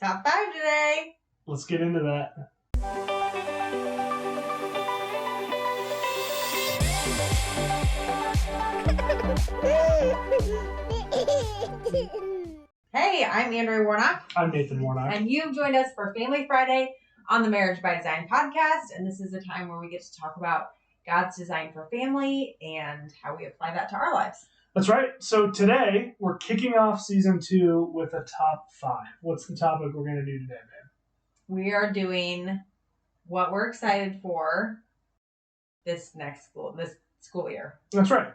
Top 5 today. Let's get into that. Hey, I'm Andrea Warnock. I'm Nathan Warnock. And you've joined us for Family Friday on the Marriage by Design podcast. And this is a time where we get to talk about God's design for family and how we apply that to our lives. That's right. So today, we're kicking off season 2 with a top 5. What's the topic we're going to do today, babe? We are doing what we're excited for this school year. That's right.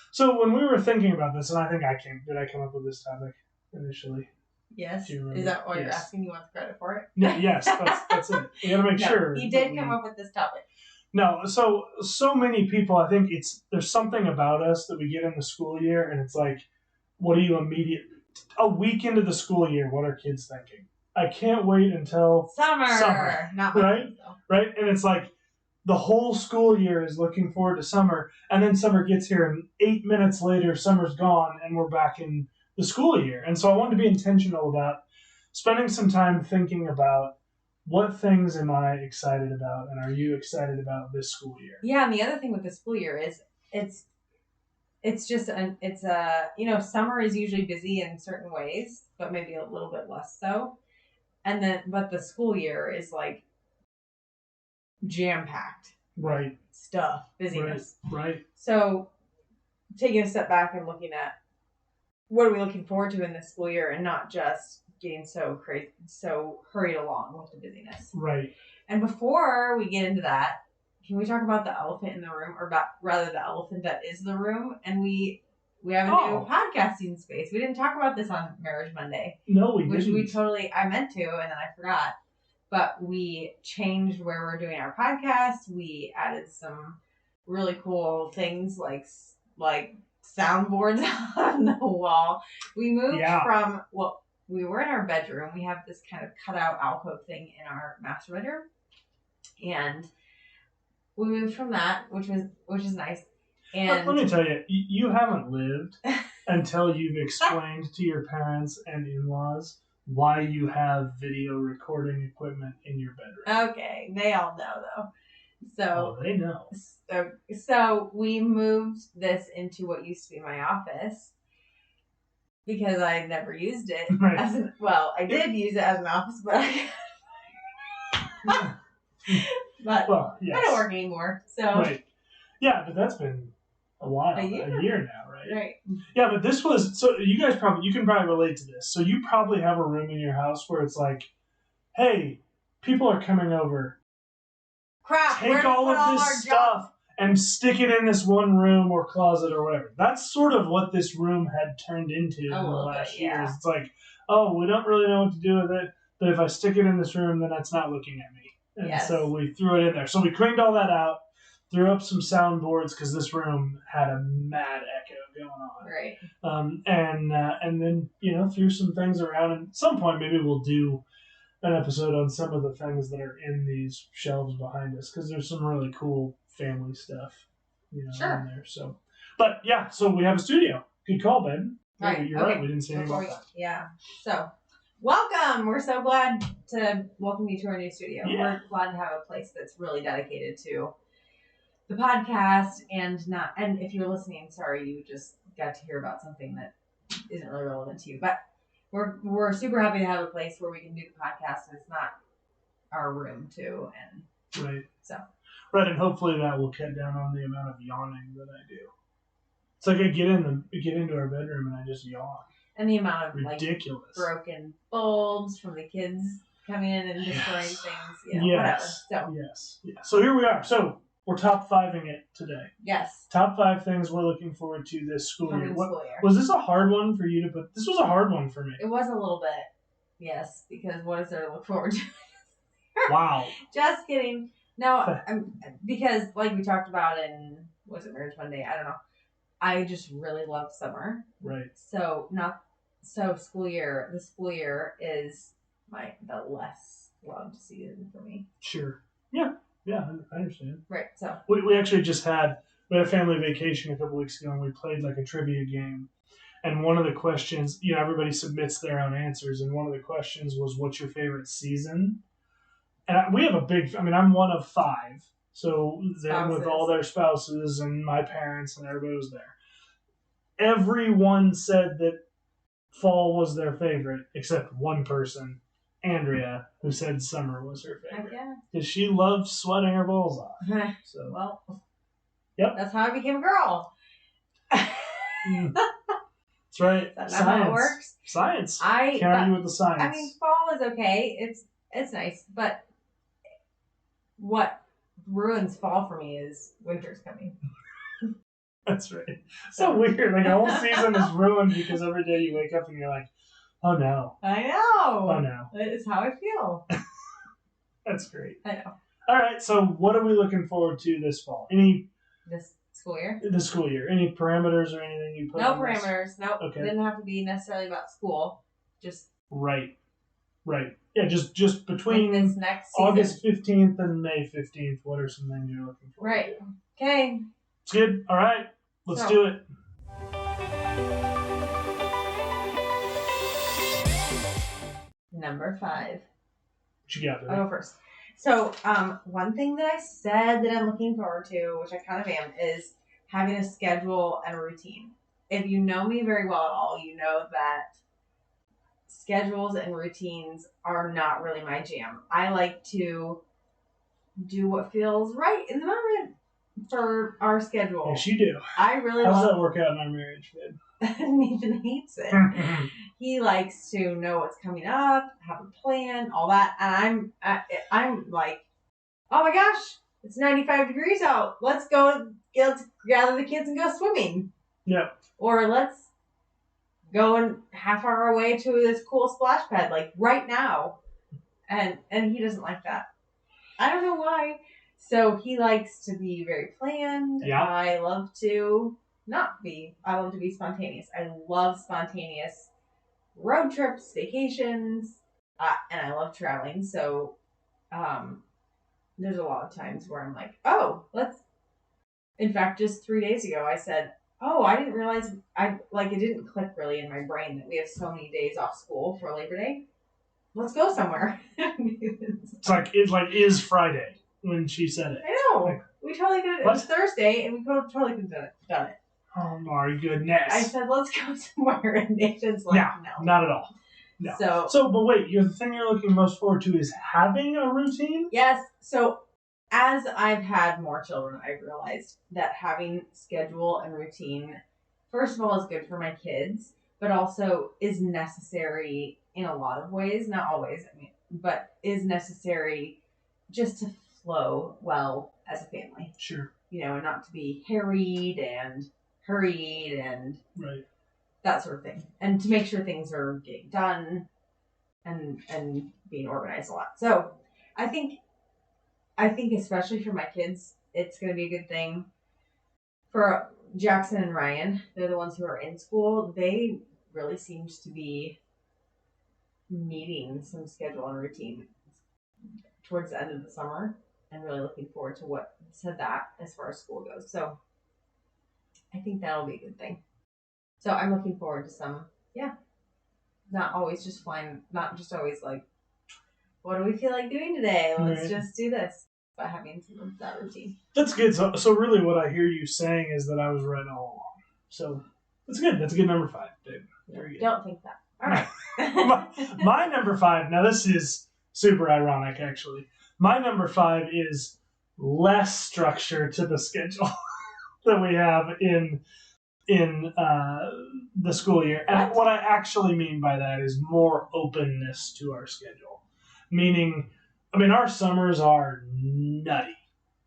So when we were thinking about this, and I think did I come up with this topic initially? Yes. Is that why you're asking? You want the credit for it? No, yes, that's it. We got to make sure. He did come up with this topic. No, so many people, I think there's something about us that we get in the school year, and it's like, what do you a week into the school year, what are kids thinking? I can't wait until summer. Not right? Right? And it's like the whole school year is looking forward to summer, and then summer gets here, and 8 minutes later, summer's gone, and we're back in the school year. And so I wanted to be intentional about spending some time thinking about what things am I excited about, and are you excited about this school year? Yeah, and the other thing with the school year is summer is usually busy in certain ways, but maybe a little bit less so. But the school year is like jam-packed. Right. Stuff, busyness. Right. So taking a step back and looking at what are we looking forward to in this school year, and not just getting so hurried along with the busyness. Right. And before we get into that, can we talk about the elephant in the room, or rather the elephant that is the room? And we have a new podcasting space. We didn't talk about this on Marriage Monday. No, we didn't. Which I meant to, and then I forgot. But we changed where we're doing our podcast. We added some really cool things like soundboards on the wall. We moved from we were in our bedroom. We have this kind of cutout alcove thing in our master bedroom, and we moved from that, which is nice. And let me tell you, you haven't lived until you've explained to your parents and in-laws why you have video recording equipment in your bedroom. Okay, they all know though. They know. So we moved this into what used to be my office, because I had never used it I did use it as an office, but I don't work anymore. So right. Yeah, but that's been a while, a year now, right? Right. Yeah, but this was, so you can probably relate to this. So you probably have a room in your house where it's like, hey, people are coming over. Crap, take all of this stuff and stick it in this one room or closet or whatever. That's sort of what this room had turned into in the last years. It's like, we don't really know what to do with it, but if I stick it in this room, then it's not looking at me. And so we threw it in there. So we cleaned all that out, threw up some soundboards because this room had a mad echo going on. Right. And then, threw some things around. And at some point, maybe we'll do an episode on some of the things that are in these shelves behind us, because there's some really cool family stuff, in there. So, but yeah, so we have a studio. Good call, Ben. Right. You're right. We didn't say anything about that. Yeah. So, welcome. We're so glad to welcome you to our new studio. Yeah. We're glad to have a place that's really dedicated to the podcast, and if you're listening, sorry, you just got to hear about something that isn't really relevant to you, but we're super happy to have a place where we can do the podcast, and it's not our room too, and right. So right, and hopefully that will cut down on the amount of yawning that I do. It's like I get into our bedroom and I just yawn. And the amount of ridiculous broken bulbs from the kids coming in and destroying things, whatever. So yes. So here we are. So we're top 5ing it today. Yes. Top 5 things we're looking forward to this school year. School year. Was this a hard one for you to put? This was a hard one for me. It was a little bit, yes, because what is there to look forward to? Wow. Just kidding. No, because like we talked about in, was it Marriage Monday? I don't know. I just really love summer. Right. So school year. The school year is the less loved season for me. Sure. Yeah. Yeah, I understand. Right, so. We actually just had a family vacation a couple weeks ago, and we played like a trivia game. And one of the questions, everybody submits their own answers, and one of the questions was, "What's your favorite season?" And we have I'm one of 5, so with all their spouses and my parents and everybody was there. Everyone said that fall was their favorite, except one person, Andrea, who said summer was her favorite. Because she loves sweating her balls off. So. Well, yep. That's how I became a girl. That's right. That's not how it works. Science. Can't argue with the science. I mean, fall is okay. It's nice, but what ruins fall for me is winter's coming. That's right. So weird. Like, the whole season is ruined because every day you wake up and you're like, oh no. I know. Oh no. It's how I feel. That's great. I know. All right. So what are we looking forward to this fall? This school year? The school year. Any parameters or anything you put No on parameters. This? Nope. Okay. It didn't have to be necessarily about school. Just. Right. Yeah, just between this next season. August 15th and May 15th, what are some things you're looking forward to? Right. Okay. It's good. All right. Let's do it. Number 5. What you got, baby? I'll go first. So, one thing that I said that I'm looking forward to, which I kind of am, is having a schedule and a routine. If you know me very well at all, you know that schedules and routines are not really my jam. I like to do what feels right in the moment for our schedule. Yes, you do. I really How's that work out in our marriage, babe? Nathan hates it. He likes to know what's coming up, have a plan, all that. And I'm like, oh my gosh, it's 95 degrees out. Let's gather the kids and go swimming. Yeah. Or let's go and half hour away to this cool splash pad, like right now. And he doesn't like that. I don't know why. So he likes to be very planned. Yeah. I love to be spontaneous. I love spontaneous road trips, vacations, and I love traveling. So there's a lot of times where I'm like, oh, in fact, just 3 days ago, I said, oh, I didn't realize, it didn't click really in my brain that we have so many days off school for Labor Day. Let's go somewhere. It is Friday when she said it. I know. We totally did it. It was Thursday, and we totally could have done it. Oh my goodness. I said, let's go somewhere, and Nathan's like, no. Not at all. No. But wait, the thing you're looking most forward to is having a routine? Yes. So as I've had more children, I've realized that having schedule and routine, first of all, is good for my kids, but also is necessary in a lot of ways. Not always, but is necessary just to flow well as a family. Sure. And not to be harried and hurried and right. That sort of thing. And to make sure things are getting done and being organized a lot. So I think especially for my kids, it's going to be a good thing. For Jackson and Ryan, they're the ones who are in school. They really seemed to be needing some schedule and routine towards the end of the summer, and really looking forward to that as far as school goes. So I think that'll be a good thing. So I'm looking forward to some, not always just flying, not just always like, what do we feel like doing today? Let's just do this. But having some of that routine. That's good. So really what I hear you saying is that I was right all along. So that's good. That's a good number 5, babe. Very good. Don't think that. All right. my number 5, now this is super ironic actually. My number 5 is less structure to the schedule that we have in the school year. And what I actually mean by that is more openness to our schedule. Meaning, our summers are nutty.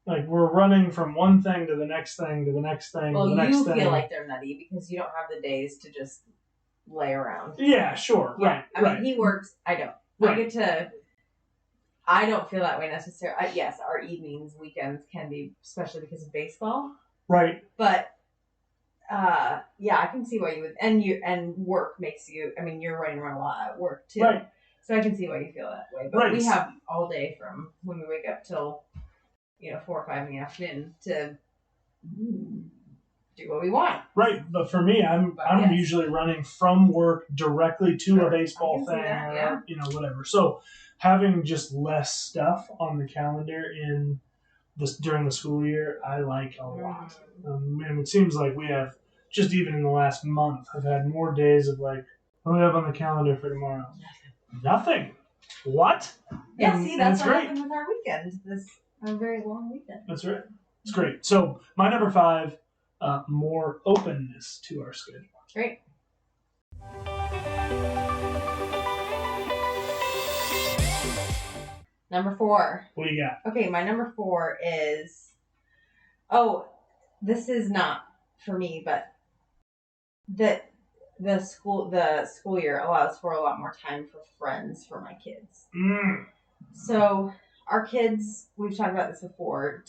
Like, we're running from one thing to the next thing to the next thing to the next thing. Well, you feel like they're nutty because you don't have the days to just lay around. Yeah, sure. Yeah. Right. He works. I don't. Right. I don't feel that way necessarily. Yes, our evenings, weekends can be, especially because of baseball. Right. But, I can see why you would, and work makes you, you're running around a lot at work too. Right. So I can see why you feel that way. But we have all day from when we wake up till, 4 or 5 in the afternoon to do what we want. Right, but for me, I'm usually running from work directly to a baseball thing, or whatever. So having just less stuff on the calendar in this during the school year, I like a lot. And it seems like we have just even in the last month, I've had more days of like, what do we have on the calendar for tomorrow? Nothing. What? Yeah, see, that's what happened with our weekend. A very long weekend. That's right. It's great. So my number 5. More openness to our schedule. Great. Number 4. What do you got? Okay, my number 4 is... this is not for me, but the school year allows for a lot more time for friends for my kids. So our kids, we've talked about this before,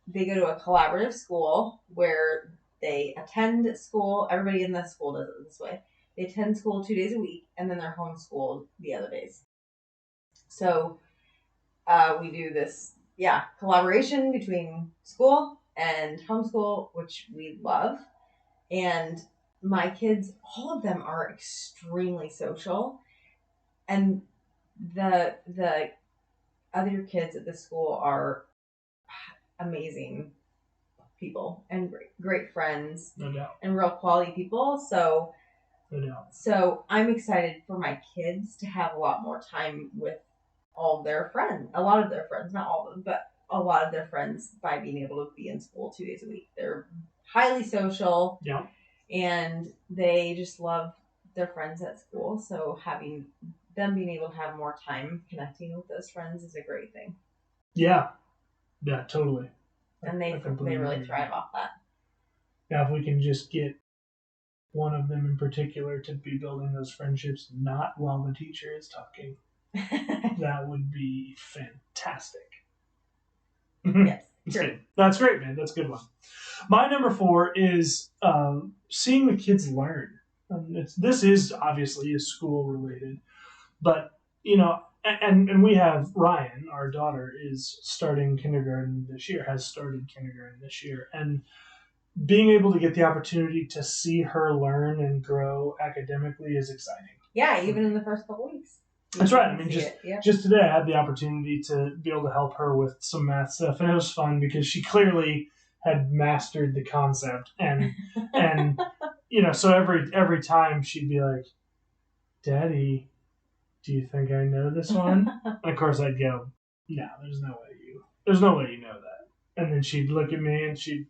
they go to a collaborative school where they attend school. Everybody in the school does it this way. They attend school 2 days a week, and then they're homeschooled the other days. So we do this, collaboration between school and homeschool, which we love. And my kids, all of them are extremely social. And the other kids at the school are amazing people and great friends. No doubt. And real quality people. So, no doubt. So I'm excited for my kids to have a lot more time with all their friends. A lot of their friends, not all of them, but a lot of their friends by being able to be in school 2 days a week. They're highly social. Yeah. And they just love their friends at school. So having them being able to have more time connecting with those friends is a great thing. Yeah. Yeah, totally. And they really thrive off that. Yeah, if we can just get one of them in particular to be building those friendships, not while the teacher is talking, that would be fantastic. Yes. Sure. That's great, man. That's a good one. My number 4 is seeing the kids learn. This is obviously school related, but and we have Ryan, our daughter, is starting kindergarten this year. Has started kindergarten this year, and being able to get the opportunity to see her learn and grow academically is exciting. Yeah, even in the first couple weeks. That's right. I mean, just today I had the opportunity to be able to help her with some math stuff, and it was fun because she clearly had mastered the concept, and so every time she'd be like, "Daddy, do you think I know this one?" And of course I'd go, "No, there's no way you know that." And then she'd look at me and she'd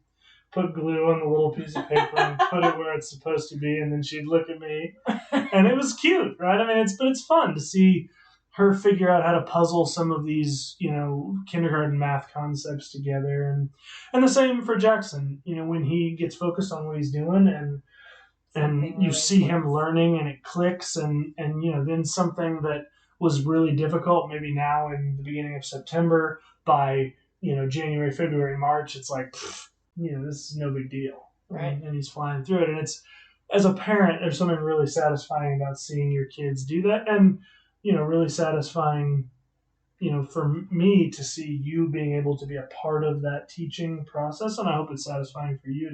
put glue on the little piece of paper and put it where it's supposed to be, and then she'd look at me, and it was cute, right? I mean, it's fun to see her figure out how to puzzle some of these, kindergarten math concepts together, and the same for Jackson. When he gets focused on what he's doing, and you see him learning, and it clicks, and then something that was really difficult, maybe now in the beginning of September, by January, February, March, it's like, this is no big deal, right? And he's flying through it, and it's, as a parent, there's something really satisfying about seeing your kids do that, and really satisfying, for me to see you being able to be a part of that teaching process, and I hope it's satisfying for you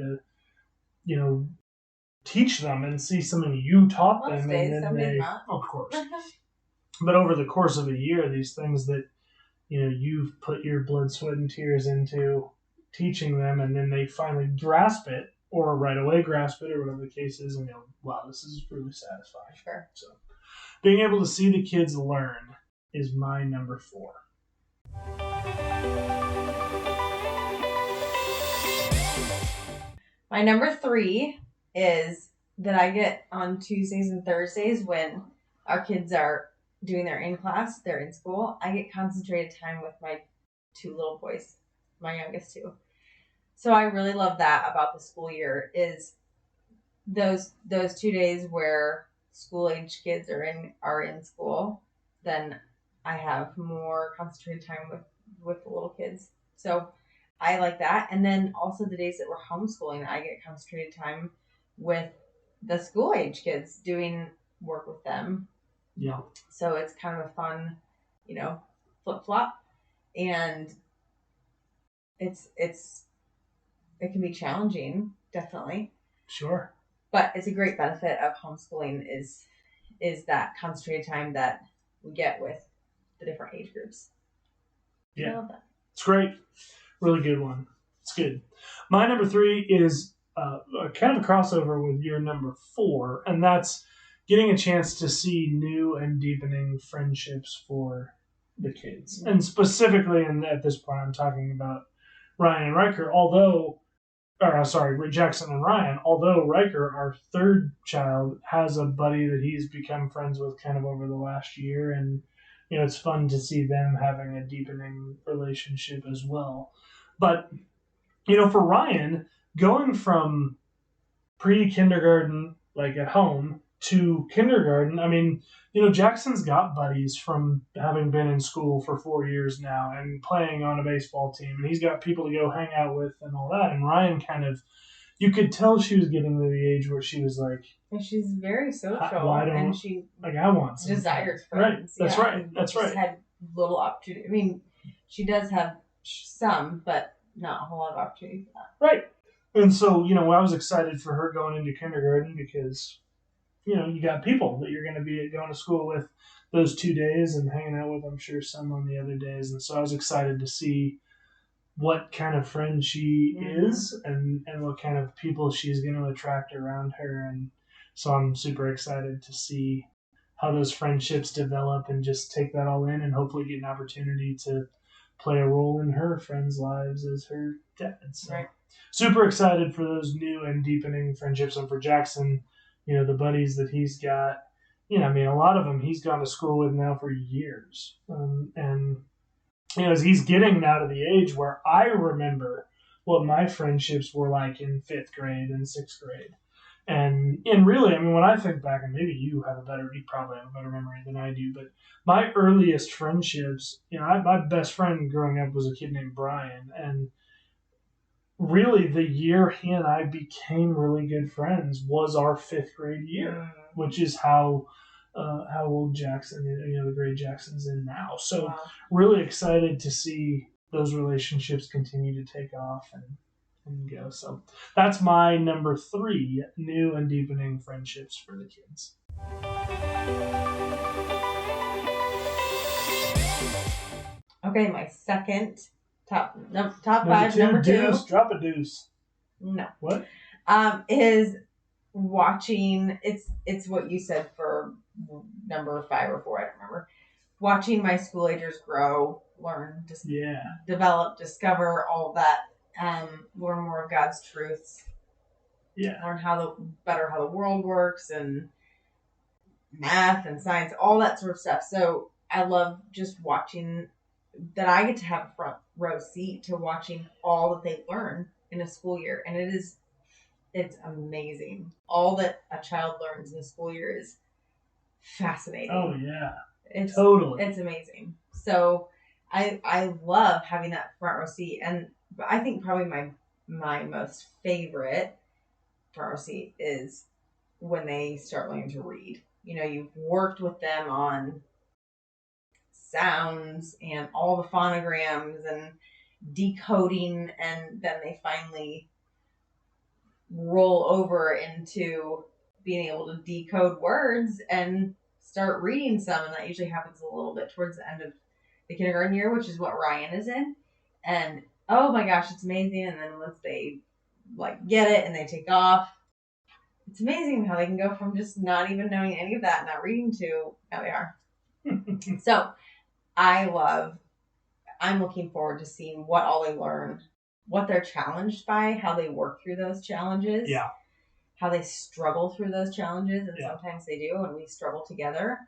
to, teach them and see something you taught them, and then they, of course, but over the course of a year, these things that you've put your blood, sweat, and tears into teaching them, and then they finally grasp it, or right away grasp it, or whatever the case is, and go, wow, this is really satisfying. Sure. So being able to see the kids learn is my number 4. My number 3 is that I get on Tuesdays and Thursdays when our kids are doing their in-class, they're in school, I get concentrated time with my 2 little boys, my youngest 2. So I really love that about the school year, is those 2 days where school-age kids are in school, then I have more concentrated time with the little kids. So I like that. And then also the days that we're homeschooling, I get concentrated time with the school-age kids, doing work with them. Yeah. So it's kind of a fun, flip-flop. And it can be challenging definitely. Sure. But it's a great benefit of homeschooling is that concentrated time that we get with the different age groups. Yeah. I love that. It's great. Really good one. It's good. My number 3 is kind of a crossover with your number 4, and that's getting a chance to see new and deepening friendships for the kids. Mm-hmm. And specifically, at this point, I'm talking about Ryan and Riker, Jackson and Ryan, although Riker, our third child, has a buddy that he's become friends with kind of over the last year, and it's fun to see them having a deepening relationship as well. But for Ryan, going from pre-kindergarten, like at home, to kindergarten, I mean, Jackson's got buddies from having been in school for 4 years now and playing on a baseball team, and he's got people to go hang out with and all that. And Ryan you could tell she was getting to the age where she was like, and she's very social, and she I want some desires friends. Right. That's right. Had little opportunity. I mean, she does have some, but not a whole lot of opportunity for that. Right. And so, I was excited for her going into kindergarten because, you got people that you're going to be going to school with those 2 days and hanging out with, I'm sure, some on the other days. And so I was excited to see what kind of friend she is and what kind of people she's going to attract around her. And so I'm super excited to see how those friendships develop and just take that all in and hopefully get an opportunity to play a role in her friends' lives as her dad. So right. Super excited for those new and deepening friendships. And for Jackson, the buddies that he's got, a lot of them he's gone to school with now for years. And as he's getting now to the age where I remember what my friendships were like in 5th grade and 6th grade. And really, when I think back, and maybe you probably have a better memory than I do, but my earliest friendships, my best friend growing up was a kid named Brian. And really the year he and I became really good friends was our 5th grade year, which is how old Jackson, the grade Jackson's in now. So really excited to see those relationships continue to take off and go. So that's my number 3, new and deepening friendships for the kids. Okay, my second top number 5, number 2. Deuce, drop a deuce. No. What? Is watching, it's what you said for number 5 or 4, I don't remember. Watching my school agers grow, learn, develop, discover all of that, learn more of God's truths. Yeah. Learn how the world works and math and science, all that sort of stuff. So I love just watching that. I get to have a front row seat to watching all that they learn in a school year. And it's amazing. All that a child learns in a school year is fascinating. Oh yeah. Totally. It's amazing. So I love having that front row seat. And I think probably my most favorite front row seat is when they start learning to read. You've worked with them on sounds and all the phonograms and decoding, and then they finally roll over into being able to decode words and start reading some, and that usually happens a little bit towards the end of the kindergarten year, which is what Ryan is in. And oh my gosh, it's amazing. And then once they get it and they take off, it's amazing how they can go from just not even knowing any of that, not reading, to how they are. So I'm looking forward to seeing what all they learn, what they're challenged by, how they work through those challenges, how they struggle through those challenges. And sometimes they do, and we struggle together.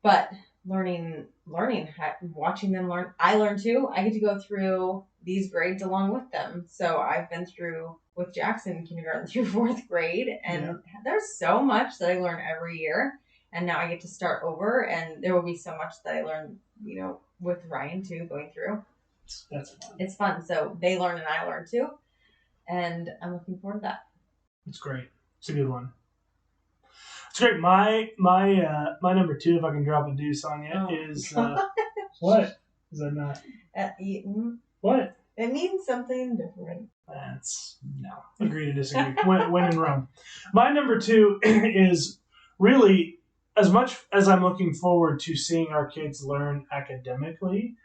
But learning, watching them learn. I learn too. I get to go through these grades along with them. So I've been through with Jackson kindergarten through 4th grade, and there's so much that I learn every year. And now I get to start over, and there will be so much that I learn, with Ryan too, going through. That's fun. It's fun. So they learn and I learn too. And I'm looking forward to that. It's great. It's a good one. It's great. My number 2, if I can drop a deuce on you, is what? Is that not? Mm-hmm. What? It means something different. No. Agree to disagree. When in Rome. My number 2 is really, as much as I'm looking forward to seeing our kids learn academically,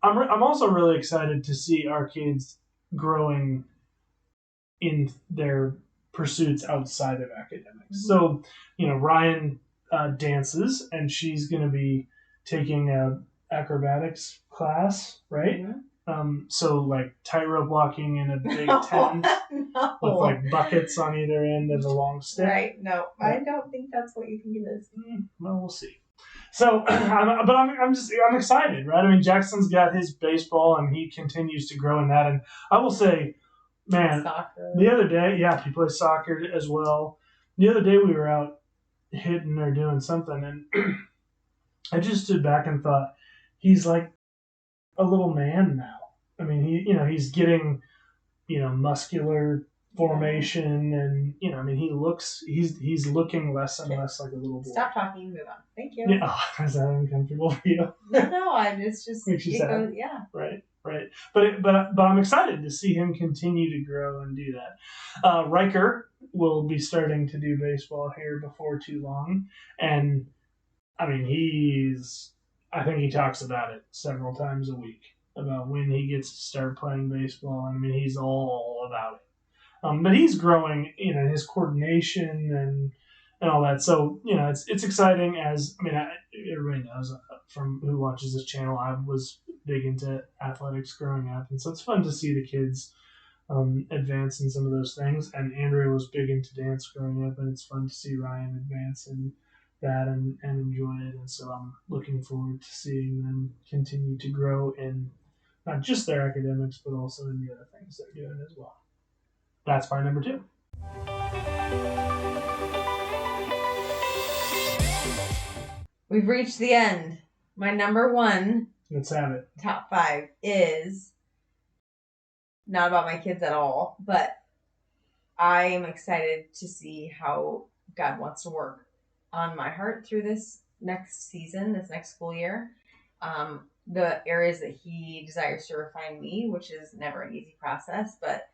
I'm also really excited to see our kids growing in their pursuits outside of academics. So, Ryan dances, and she's going to be taking a acrobatics class, right? So like tightrope walking in a big tent with like buckets on either end and a long stick. Right? No, I don't think that's what you think it is. Well, we'll see. So, I'm excited, right? I mean, Jackson's got his baseball, and he continues to grow in that. And I will say, man, soccer. The other day, he plays soccer as well. The other day we were out hitting or doing something, and I just stood back and thought, he's like a little man now. I mean, he's getting, muscular formation, and he's looking less and less like a little boy. Stop talking, move on. Thank you. Yeah, is that uncomfortable for you? No, it's just makes you sad. Yeah. Right. But I'm excited to see him continue to grow and do that. Riker will be starting to do baseball here before too long, and I mean I think he talks about it several times a week about when he gets to start playing baseball. I mean, he's all about it. But he's growing, his coordination and all that. So, it's exciting everybody knows from who watches this channel, I was big into athletics growing up. And so it's fun to see the kids advance in some of those things. And Andrea was big into dance growing up, and it's fun to see Ryan advance in that and enjoy it. And so I'm looking forward to seeing them continue to grow in not just their academics, but also in the other things they're doing as well. That's my number 2. We've reached the end. My number 1. Let's have it. Top 5 is not about my kids at all, but I am excited to see how God wants to work on my heart through this next season, this next school year. The areas that He desires to refine me, which is never an easy process, but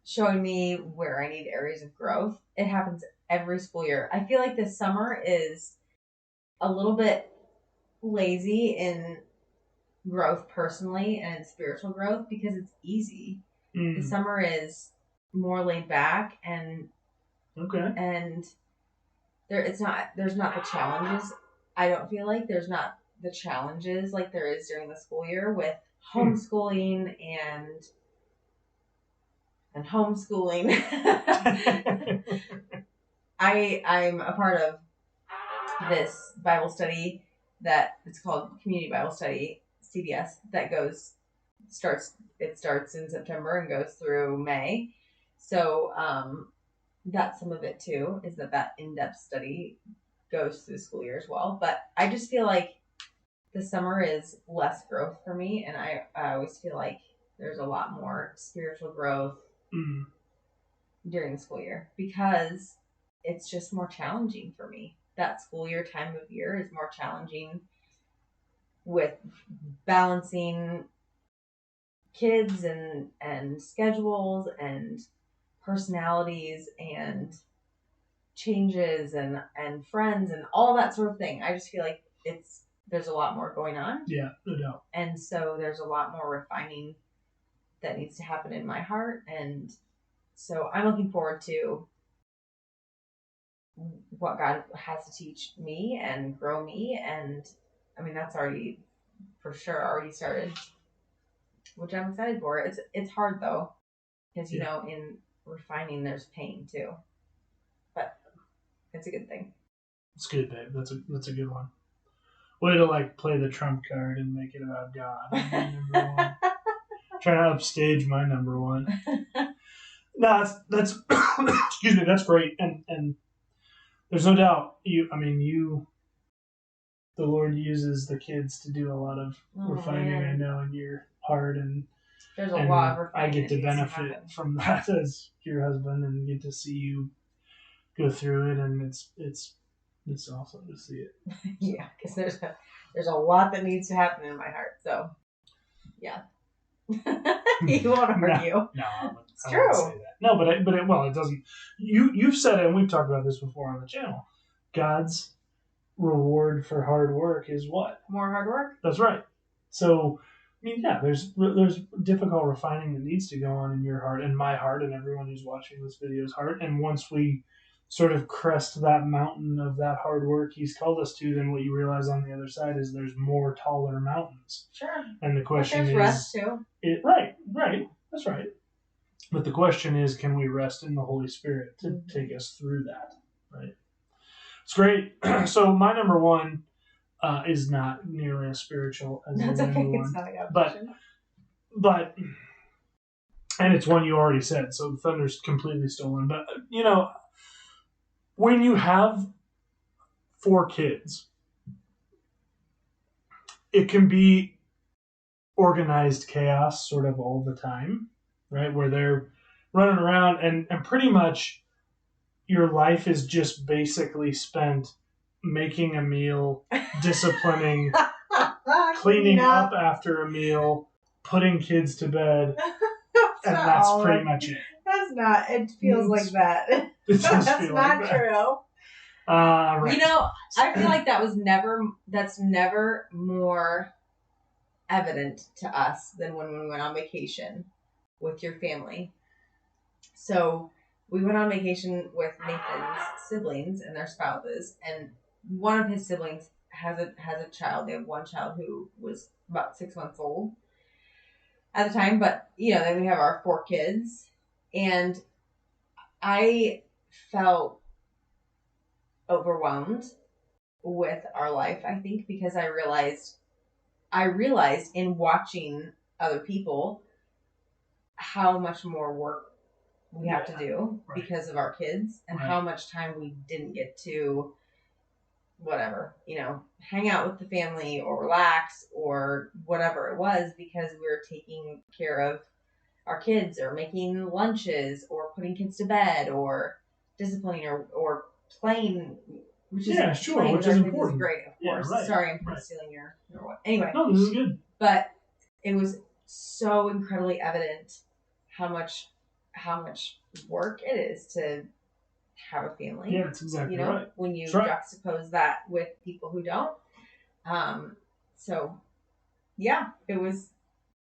showing me where I need areas of growth. It happens every school year. I feel like this summer is a little bit lazy in growth personally and in spiritual growth because it's easy. The summer is more laid back and there's not the challenges. I don't feel like there's not the challenges like there is during the school year with homeschooling and homeschooling. I'm a part of this Bible study that it's called Community Bible Study, CBS, that starts in September and goes through May. So that's some of it too, is that in-depth study goes through the school year as well. But I just feel like the summer is less growth for me, and I always feel like there's a lot more spiritual growth during the school year because it's just more challenging for me. That school year time of year is more challenging with balancing kids and schedules and personalities and changes and friends and all that sort of thing. I just feel like there's a lot more going on. Yeah, no doubt. And so there's a lot more refining that needs to happen in my heart. And so I'm looking forward to what God has to teach me and grow me. And I mean, that's already started, which I'm excited for. It's hard though, because in refining there's pain too, but it's a good thing. It's good, babe. That's a good one. Way to play the trump card and make it about God. Number 1. Trying to upstage my number 1. No, that's excuse me. That's great, and there's no doubt the Lord uses the kids to do a lot of refining. Man. I know in your heart, and there's a lot of refining. I get to benefit from that as your husband, and get to see you go through it, and it's awesome to see it. Yeah, because there's a lot that needs to happen in my heart. So, yeah. You won't argue. No, I wouldn't It's true. say that. No, but it doesn't. You've said it, and we've talked about this before on the channel. God's reward for hard work is what? More hard work. That's right. So, I mean, yeah, there's difficult refining that needs to go on in your heart and my heart and everyone who's watching this video's heart. And once we sort of crest that mountain of that hard work He's called us to, then what you realize on the other side is there's more taller mountains. Sure. And the question is, rest too. Right, that's right. But the question is, can we rest in the Holy Spirit to take us through that? Right. It's great. So my number one is not nearly as spiritual as That's the okay. one. It's not a but and it's one you already said, so the thunder's completely stolen. But when you have 4 kids, it can be organized chaos sort of all the time, right? Where they're running around and pretty much your life is just basically spent making a meal, disciplining, cleaning up after a meal, putting kids to bed, and that's pretty much it. That's not. It feels like that. That's not true. Right. I feel like that's never more evident to us than when we went on vacation with your family. So we went on vacation with Nathan's siblings and their spouses, and one of his siblings has a child. They have one child who was about 6 months old at the time, but then we have our 4 kids, and I felt overwhelmed with our life, I think, because I realized in watching other people how much more work we have to do because of our kids, and how much time we didn't get to hang out with the family or relax or whatever it was, because we were taking care of our kids or making lunches or putting kids to bed or disciplining or playing, which is important. Is great, of course. Yeah, sorry, I'm stealing your what. Anyway. No, this is good. But it was so incredibly evident how much work it is to have a family. Yeah, that's exactly right. When you juxtapose that with people who don't. So yeah, it was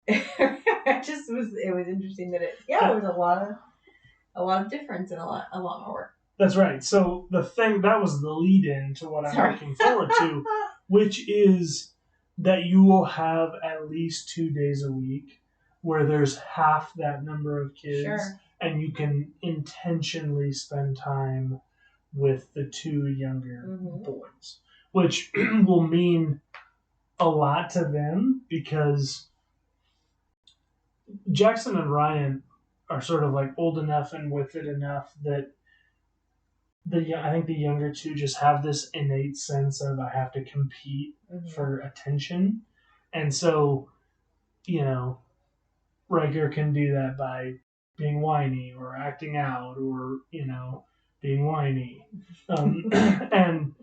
it was interesting that it was a lot of difference and a lot more work. That's right. So that was the lead in to what I'm looking forward to, which is that you will have at least 2 days a week where there's half that number of kids. Sure. And you can intentionally spend time with the 2 younger boys, which will mean a lot to them, because Jackson and Ryan are sort of like old enough and with it enough that I think the younger 2 just have this innate sense of, I have to compete for attention. And so, Riker can do that by being whiny or acting out or, being whiny. And,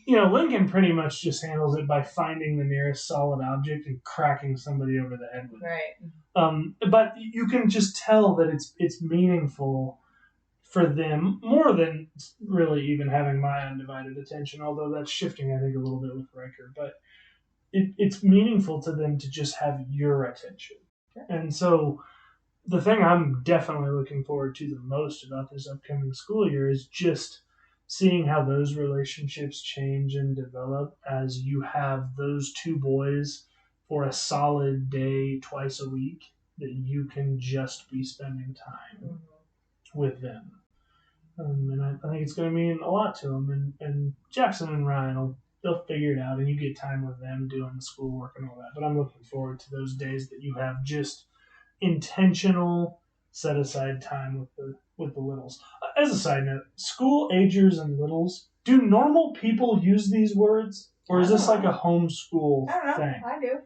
Lincoln pretty much just handles it by finding the nearest solid object and cracking somebody over the head with it. Right. But you can just tell that it's meaningful for them, more than really even having my undivided attention, although that's shifting, I think, a little bit with Riker. But it's meaningful to them to just have your attention. And so the thing I'm definitely looking forward to the most about this upcoming school year is just seeing how those relationships change and develop as you have those 2 boys for a solid day twice a week that you can just be spending time with them. And I think it's going to mean a lot to them. And Jackson and Ryan, they'll figure it out, and you get time with them doing the schoolwork and all that. But I'm looking forward to those days that you have just intentional set aside time with the littles. As a side note, school agers and littles, do normal people use these words, or is this like a homeschool thing? I do.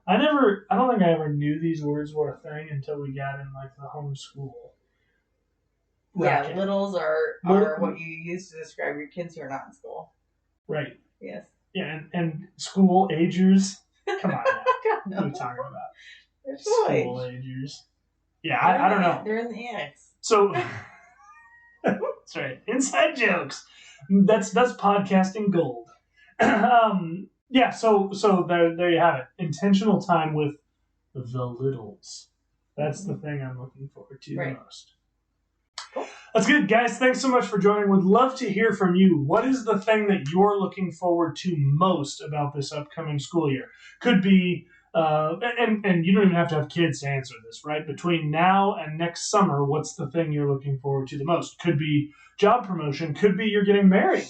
I don't think I ever knew these words were a thing until we got in like the homeschool. Yeah, littles are what you use to describe your kids who are not in school. Right. Yes. Yeah, and school agers. Come on, now. What are you talking about? School-agers. Yeah, I don't know. They're in the annex. So, that's right. Inside jokes. That's podcasting gold. Yeah, so there you have it. Intentional time with the littles. That's the thing I'm looking forward to the most. Cool. That's good, guys. Thanks so much for joining. Would love to hear from you. What is the thing that you're looking forward to most about this upcoming school year? Could be, and you don't even have to have kids to answer this, right? Between now and next summer, what's the thing you're looking forward to the most? Could be job promotion. Could be you're getting married.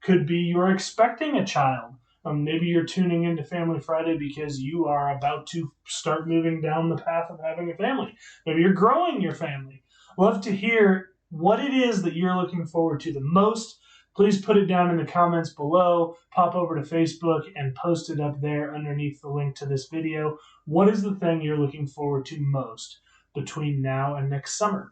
Could be you're expecting a child. Maybe you're tuning into Family Friday because you are about to start moving down the path of having a family. Maybe you're growing your family. Love to hear what it is that you're looking forward to the most. Please put it down in the comments below. Pop over to Facebook and post it up there underneath the link to this video. What is the thing you're looking forward to most between now and next summer?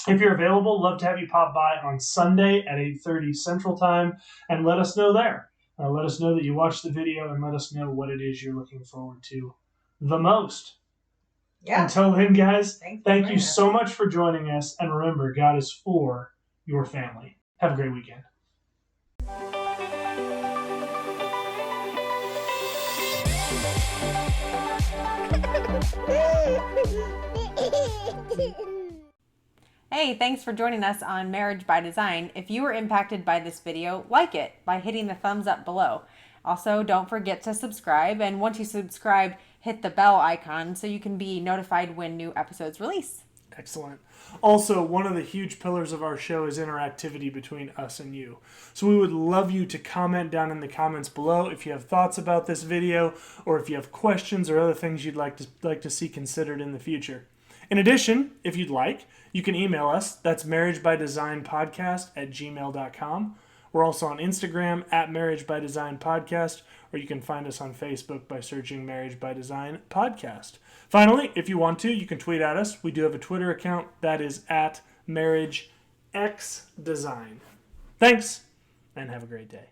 If you're available, love to have you pop by on Sunday at 8:30 Central Time and let us know there. Let us know that you watched the video and let us know what it is you're looking forward to the most. Yeah. Until then, guys, thank you so much for joining us. And remember, God is for your family. Have a great weekend. Hey, thanks for joining us on Marriage by Design. If you were impacted by this video, like it by hitting the thumbs up below. Also, don't forget to subscribe, and once you subscribe, hit the bell icon so you can be notified when new episodes release. Excellent. Also, one of the huge pillars of our show is interactivity between us and you. So we would love you to comment down in the comments below if you have thoughts about this video or if you have questions or other things you'd like to see considered in the future. In addition, if you'd like, you can email us. That's marriagebydesignpodcast@gmail.com. We're also on Instagram @marriagebydesignpodcast, or you can find us on Facebook by searching Marriage by Design Podcast. Finally, if you want to, you can tweet at us. We do have a Twitter account that is @MarriageXDesign. Thanks, and have a great day.